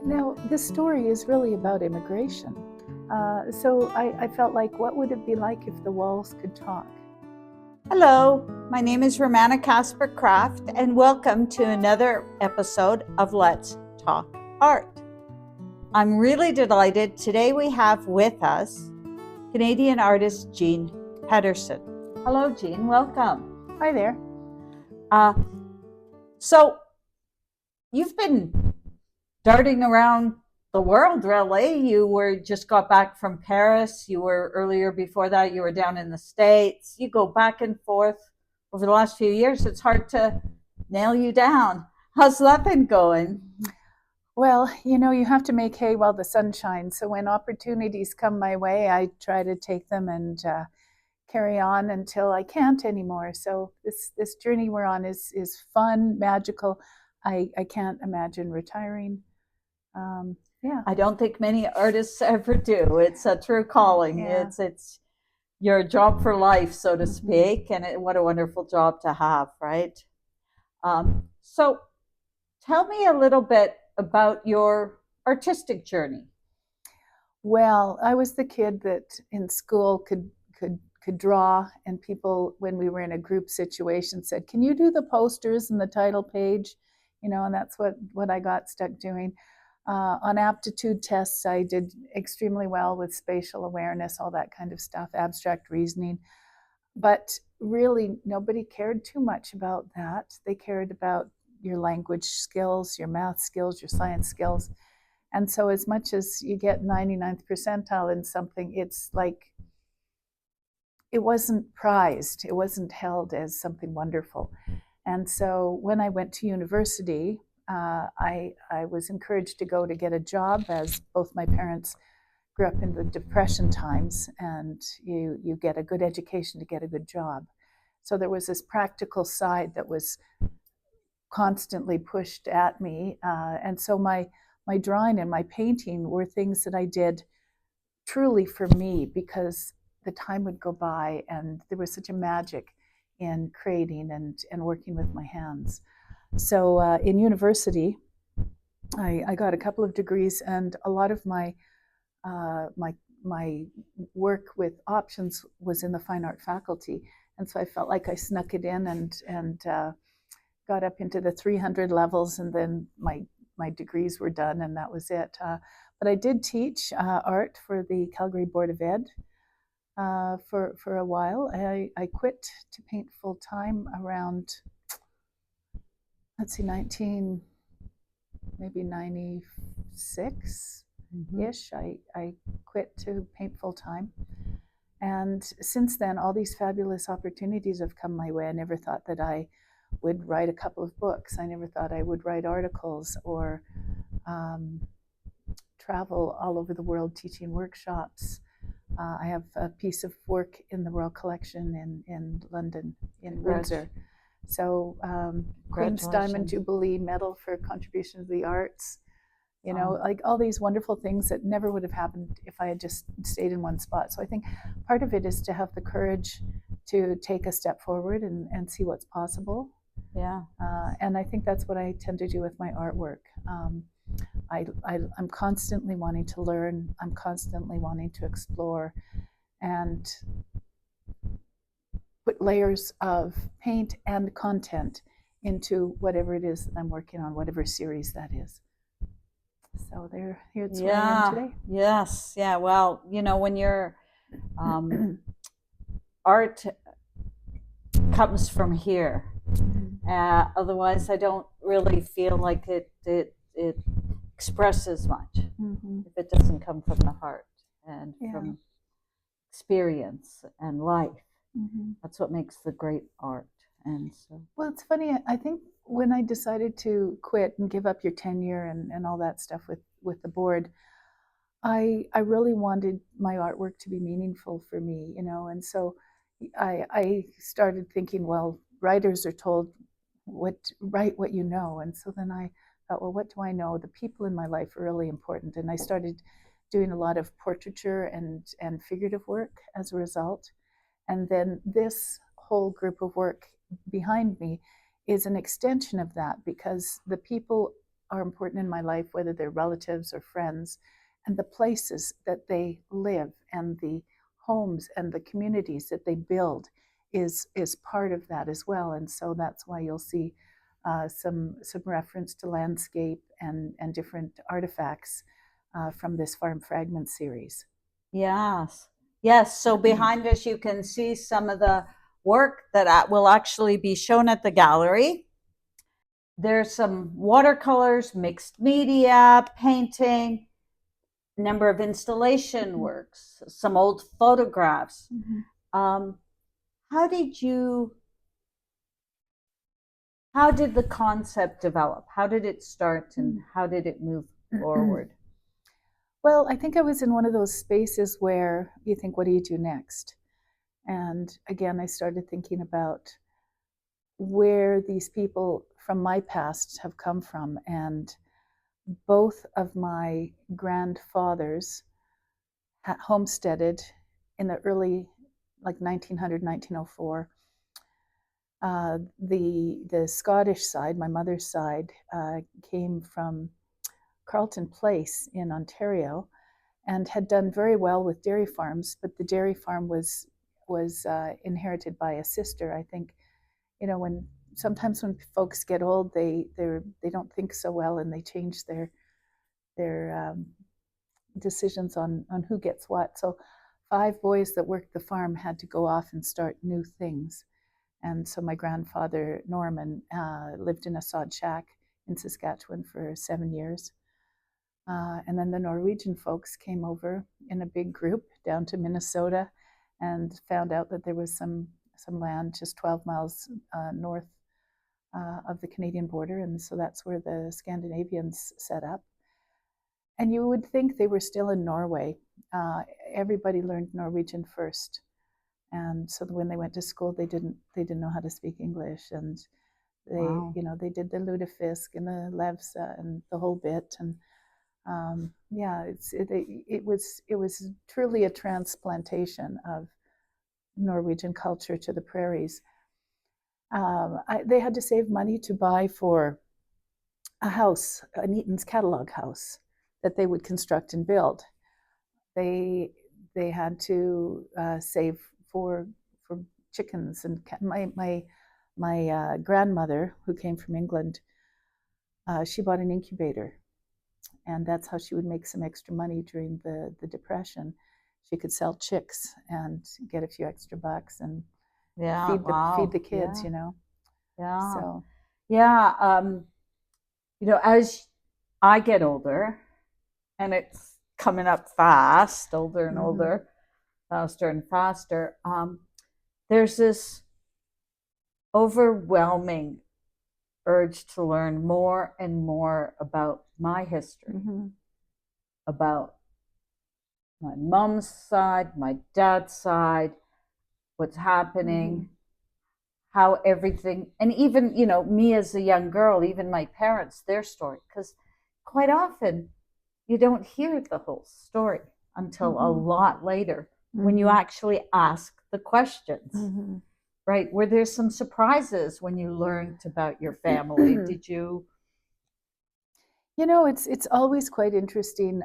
Now, this story is really about immigration. So I felt like, what would it be like if the walls could talk? Hello, my name is Romana Kaspar-Kraft, and welcome to another episode of Let's Talk Art. I'm really delighted. Today we have with us Canadian artist Jean Pederson. Hello, Jean. Welcome. Hi there. So you've been darting around the world, really. You just got back from Paris. You were earlier before that. You were down in the States. You go back and forth over the last few years. It's hard to nail you down. How's that been going? Well, you have to make hay while the sun shines. So when opportunities come my way, I try to take them and carry on until I can't anymore. So this journey we're on is fun, magical. I can't imagine retiring. Yeah. I don't think many artists ever do. It's a true calling. Yeah. It's your job for life, so to speak, and what a wonderful job to have, right? So tell me a little bit about your artistic journey. Well, I was the kid that in school could draw, and people, when we were in a group situation, said, "Can you do the posters and the title page?" And that's what I got stuck doing. On aptitude tests, I did extremely well with spatial awareness, all that kind of stuff, abstract reasoning. But really, nobody cared too much about that. They cared about your language skills, your math skills, your science skills. And so as much as you get 99th percentile in something, it's like it wasn't prized. It wasn't held as something wonderful. And so when I went to university, I was encouraged to go to get a job, as both my parents grew up in the Depression times, and you get a good education to get a good job. So there was this practical side that was constantly pushed at me. And so my drawing and my painting were things that I did truly for me, because the time would go by and there was such a magic in creating and working with my hands. So in university, I got a couple of degrees, and a lot of my work with options was in the fine art faculty, and so I felt like I snuck it in and got up into the 300 levels, and then my degrees were done, and that was it. But I did teach art for the Calgary Board of Ed for a while. I quit to paint full time around, let's see, 96-ish. I quit to paint full time. And since then, all these fabulous opportunities have come my way. I never thought that I would write a couple of books. I never thought I would write articles or travel all over the world teaching workshops. I have a piece of work in the Royal Collection in London, in Windsor. So Queen's Diamond Jubilee Medal for contribution to the arts. Like all these wonderful things that never would have happened if I had just stayed in one spot. So I think part of it is to have the courage to take a step forward and see what's possible. Yeah. And I think that's what I tend to do with my artwork. I'm constantly wanting to learn. I'm constantly wanting to explore and put layers of paint and content into whatever it is that I'm working on, whatever series that is. So here's where I am today. Yes. Yeah. Well, when your art comes from here, otherwise I don't really feel like it expresses much if it doesn't come from the heart and from experience and life. That's what makes the great art. And so, well, it's funny. I think when I decided to quit and give up your tenure and all that stuff with the board, I really wanted my artwork to be meaningful for me, and so I started thinking, well, writers are told write what you know. And so then I thought, well, what do I know? The people in my life are really important. And I started doing a lot of portraiture and figurative work as a result. And then this whole group of work behind me is an extension of that, because the people are important in my life, whether they're relatives or friends, and the places that they live and the homes and the communities that they build is part of that as well. And so that's why you'll see some reference to landscape and different artifacts from this Farm Fragments series. Yes. Yes. So behind us, you can see some of the work that will actually be shown at the gallery. There's some watercolors, mixed media, painting, number of installation works, some old photographs. How did the concept develop? How did it start and how did it move forward? Well, I think I was in one of those spaces where you think, what do you do next? And again, I started thinking about where these people from my past have come from. And both of my grandfathers homesteaded in the early, like 1900, 1904. The Scottish side, my mother's side, came from Carleton Place in Ontario, and had done very well with dairy farms. But the dairy farm was inherited by a sister. I think, when sometimes when folks get old, they don't think so well, and they change their decisions on who gets what. So 5 boys that worked the farm had to go off and start new things. And so my grandfather, Norman, lived in a sod shack in Saskatchewan for 7 years. And then the Norwegian folks came over in a big group down to Minnesota and found out that there was some land just 12 miles north of the Canadian border. And so that's where the Scandinavians set up. And you would think they were still in Norway. Everybody learned Norwegian first. And so when they went to school, they didn't know how to speak English. And they, Wow. they did the lutefisk and the levse and the whole bit. And yeah, it was truly a transplantation of Norwegian culture to the prairies. They had to save money to buy for a house, an Eaton's catalog house that they would construct and build. They had to save for chickens, and my grandmother, who came from England, she bought an incubator. And that's how she would make some extra money during the Depression. She could sell chicks and get a few extra bucks and feed the kids, Yeah. So yeah. As I get older, and it's coming up fast, older and older, faster and faster, there's this overwhelming urge to learn more and more about my history, about my mom's side, my dad's side, what's happening, how everything, and even, me as a young girl, even my parents, their story, because quite often you don't hear the whole story until a lot later when you actually ask the questions. Right? Were there some surprises when you learned about your family? Did you? It's always quite interesting.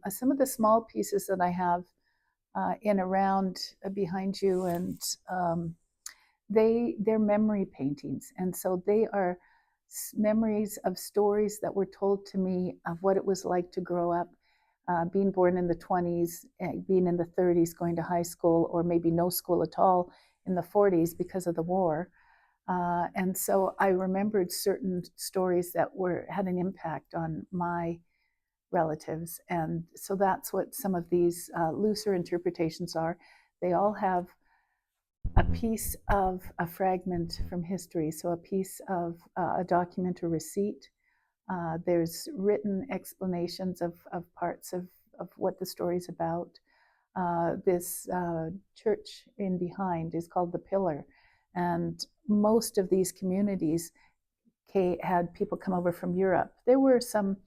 Some of the small pieces that I have in around behind you, and they're memory paintings, and so they are memories of stories that were told to me of what it was like to grow up, being born in the 20s, being in the 30s, going to high school, or maybe no school at all in the 40s because of the war. And so I remembered certain stories that had an impact on my relatives. And so that's what some of these looser interpretations are. They all have a piece of a fragment from history, so a piece of a document or receipt. There's written explanations of parts of what the story's about. This church in behind is called the Pillar, and most of these communities had people come over from Europe. There was a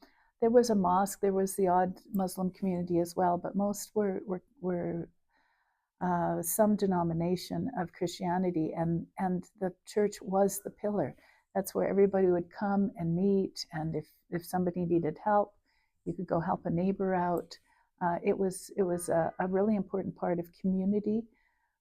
mosque, there was the odd Muslim community as well, but most were some denomination of Christianity, and the church was the pillar. That's where everybody would come and meet. And if somebody needed help, you could go help a neighbor out. It was a really important part of community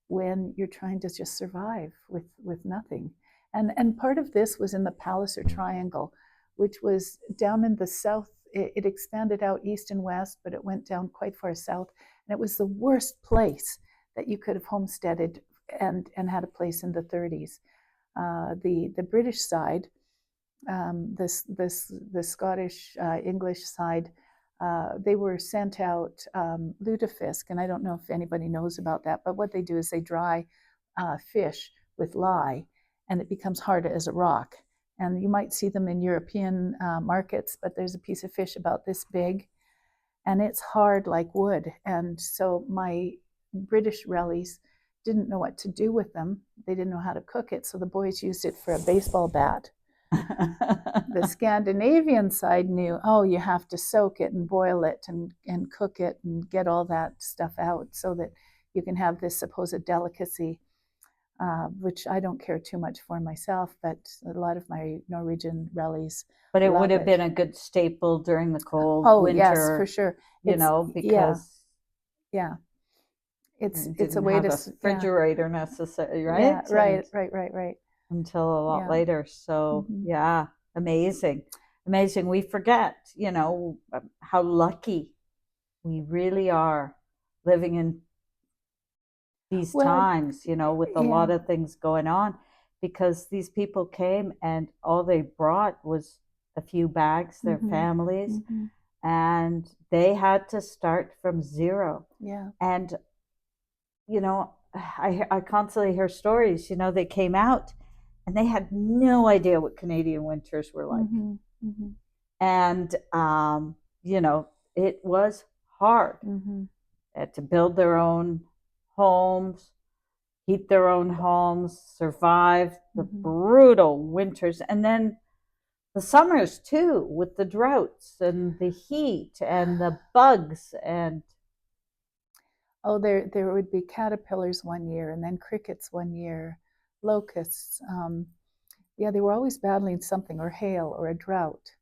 when you're trying to just survive with nothing. And part of this was in the Palliser Triangle, which was down in the south. It expanded out east and west, but it went down quite far south. And it was the worst place that you could have homesteaded and had a place in the 30s. The British side, the Scottish English side, they were sent out lutefisk, and I don't know if anybody knows about that, but what they do is they dry fish with lye, and it becomes hard as a rock. And you might see them in European markets, but there's a piece of fish about this big, and it's hard like wood. And so my British rellies didn't know what to do with them. They didn't know how to cook it, so the boys used it for a baseball bat. The Scandinavian side knew, oh, you have to soak it and boil it and cook it and get all that stuff out so that you can have this supposed delicacy, which I don't care too much for myself, but a lot of my Norwegian rellies. But it would have been a good staple during the cold winter. Yes, for sure. Because it's a way to refrigerator necessary, right? Yeah, right. Until a lot later. So amazing. We forget, how lucky we really are living in these times, with a lot of things going on, because these people came and all they brought was a few bags, their families, and they had to start from zero. Yeah. And, I constantly hear stories, they came out and they had no idea what Canadian winters were like. And, it was hard to build their own homes, heat their own homes, survive the brutal winters. And then the summers too, with the droughts and the heat and the bugs. And there would be caterpillars one year, and then crickets one year, locusts. They were always battling something, or hail, or a drought.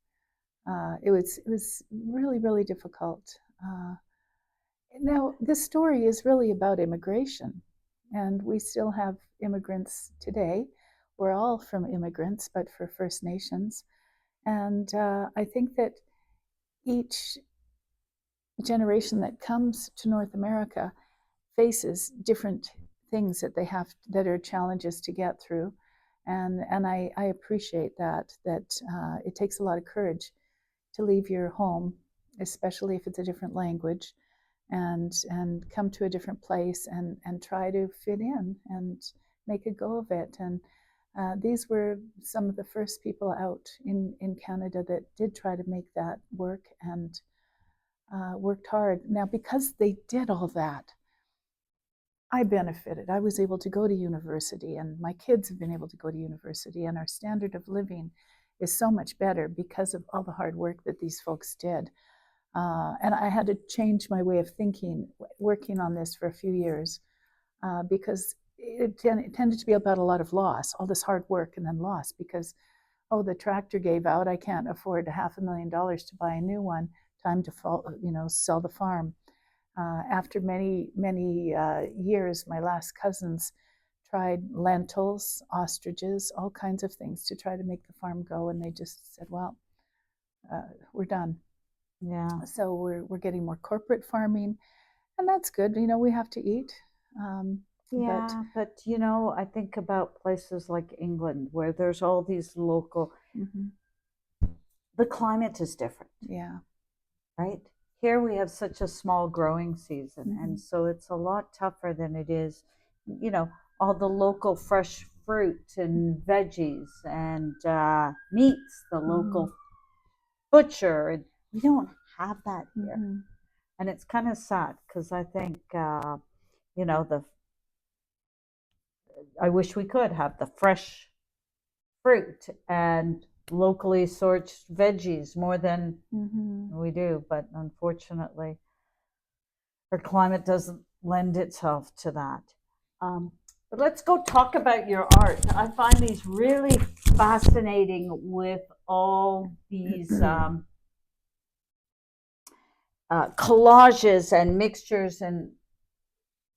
It was really, really difficult. Now, this story is really about immigration, and we still have immigrants today. We're all from immigrants, but for First Nations. And I think that each generation that comes to North America faces different things that are challenges to get through. And I appreciate that it takes a lot of courage to leave your home, especially if it's a different language, and come to a different place and try to fit in and make a go of it. And these were some of the first people out in Canada that did try to make that work, and worked hard. Now, because they did all that, I benefited. I was able to go to university, and my kids have been able to go to university, and our standard of living is so much better because of all the hard work that these folks did. And I had to change my way of thinking, working on this for a few years, because it tended to be about a lot of loss, all this hard work and then loss, because, the tractor gave out, I can't afford $500,000 to buy a new one, time to sell the farm. After many years, my last cousins tried lentils, ostriches, all kinds of things to try to make the farm go, and they just said, well, we're done. Yeah. So we're getting more corporate farming, and that's good. We have to eat. But I think about places like England, where there's all these local. The climate is different. Yeah. Right? Here we have such a small growing season, and so it's a lot tougher than it is, all the local fresh fruit and veggies and meats, the local butcher. We don't have that here. And it's kind of sad, because I think, I wish we could have the fresh fruit and locally sourced veggies more than we do, but unfortunately our climate doesn't lend itself to that. But let's go talk about your art. I find these really fascinating with all these collages and mixtures and,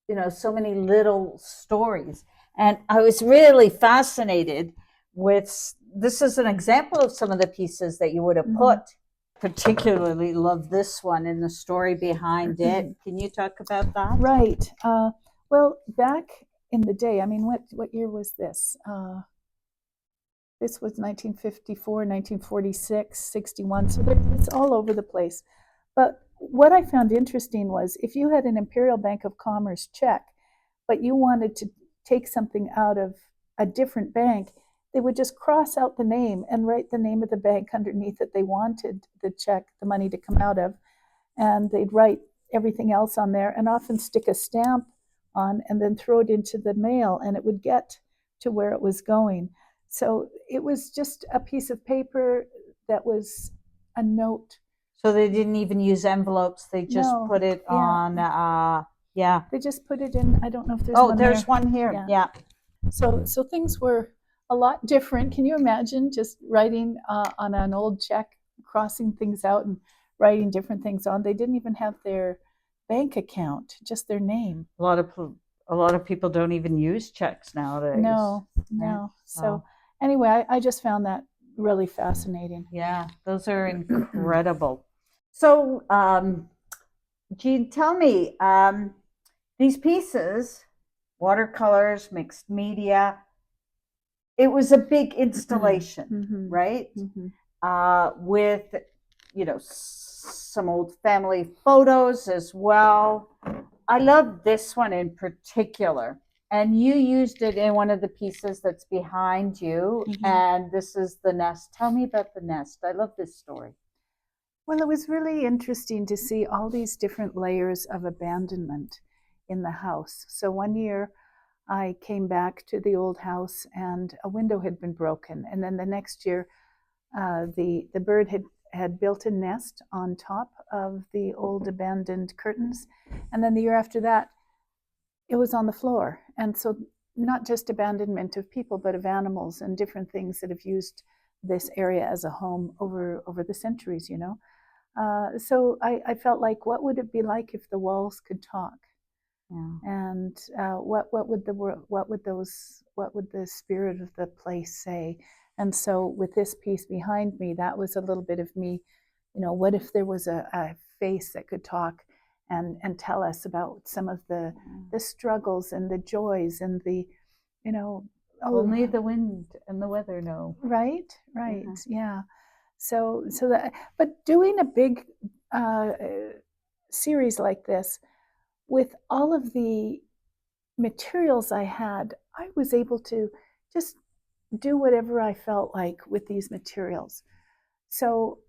you know, so many little stories. And I was really fascinated with, this is an example of some of the pieces that you would have put. Particularly love this one and the story behind it. Can you talk about that? Right. Well, back in the day, I mean, what year was this? This was 1954, 1946, 61. So it's all over the place. But what I found interesting was if you had an Imperial Bank of Commerce check, but you wanted to take something out of a different bank, they would just cross out the name and write the name of the bank underneath that they wanted the check, the money to come out of. And they'd write everything else on there and often stick a stamp on and then throw it into the mail, and it would get to where it was going. So it was just a piece of paper that was a note. So they didn't even use envelopes. They just put it on, They just put it in, I don't know if there's one there's there. One here. Yeah. So things were a lot different. Can you imagine just writing on an old check, crossing things out and writing different things on? They didn't even have their bank account, just their name. A lot of people don't even use checks nowadays. No. So anyway, I just found that really fascinating. Yeah, those are incredible. So, Jean, tell me, these pieces, watercolors, mixed media, it was a big installation, right? With, you know, some old family photos as well. I love this one in particular. And you used it in one of the pieces that's behind you. And this is the nest. Tell me about the nest. I love this story. Well, it was really interesting to see all these different layers of abandonment in the house. So one year I came back to the old house and a window had been broken. And then the next year, the bird had built a nest on top of the old abandoned curtains. And then the year after that, it was on the floor. And so not just abandonment of people, but of animals and different things that have used this area as a home over the centuries, you know. So I felt like, what would it be like if the walls could talk? Yeah. And what would the spirit of the place say? And so with this piece behind me, that was a little bit of me, you know, what if there was a face that could talk and tell us about some of the struggles and the joys and the, you know, only the wind and the weather know. Right. Yeah. So that, but doing a big series like this with all of the materials I had, I was able to just do whatever I felt like with these materials. So,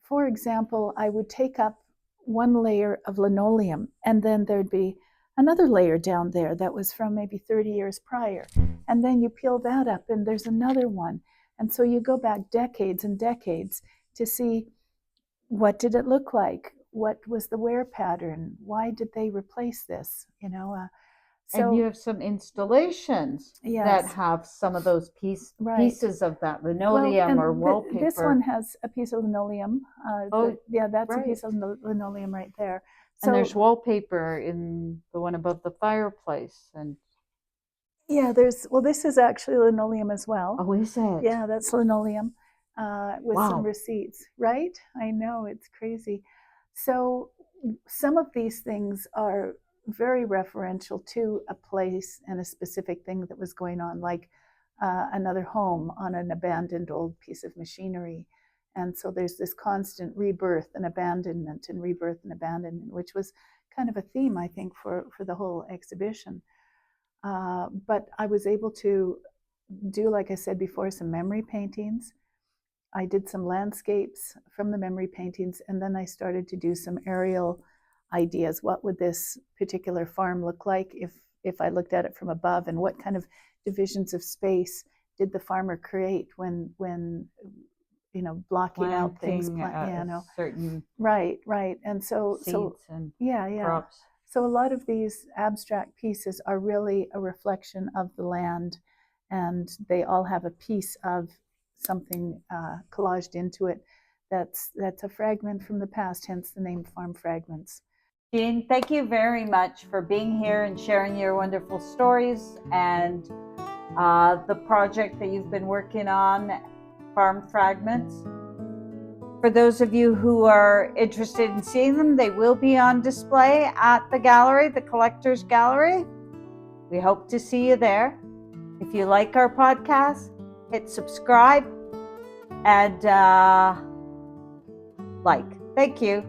for example, I would take up one layer of linoleum, and then there'd be another layer down there that was from maybe 30 years prior. And then you peel that up, and there's another one. And so you go back decades and decades to see, what did it look like? What was the wear pattern? Why did they replace this? You know, so, and you have some installations that have some of those pieces of that linoleum or wallpaper. This one has a piece of linoleum. That's a piece of linoleum right there. So, and there's wallpaper in the one above the fireplace. And this is actually linoleum as well. Oh, is it? Yeah, that's linoleum with some receipts, right? I know, it's crazy. So some of these things are very referential to a place and a specific thing that was going on, like another home on an abandoned old piece of machinery. And so there's this constant rebirth and abandonment and rebirth and abandonment, which was kind of a theme, I think, for the whole exhibition. But I was able to do, like I said before, some memory paintings. I did some landscapes from the memory paintings, and then I started to do some aerial ideas. What would this particular farm look like if I looked at it from above, and what kind of divisions of space did the farmer create when you know, blocking out things, certain right, and so and crops. So a lot of these abstract pieces are really a reflection of the land, and they all have a piece of something collaged into it that's a fragment from the past, hence the name Farm Fragments. Jean, thank you very much for being here and sharing your wonderful stories and the project that you've been working on, Farm Fragments. For those of you who are interested in seeing them, they will be on display at the gallery, the Collectors Gallery. We hope to see you there. If you like our podcast, hit subscribe and like. Thank you.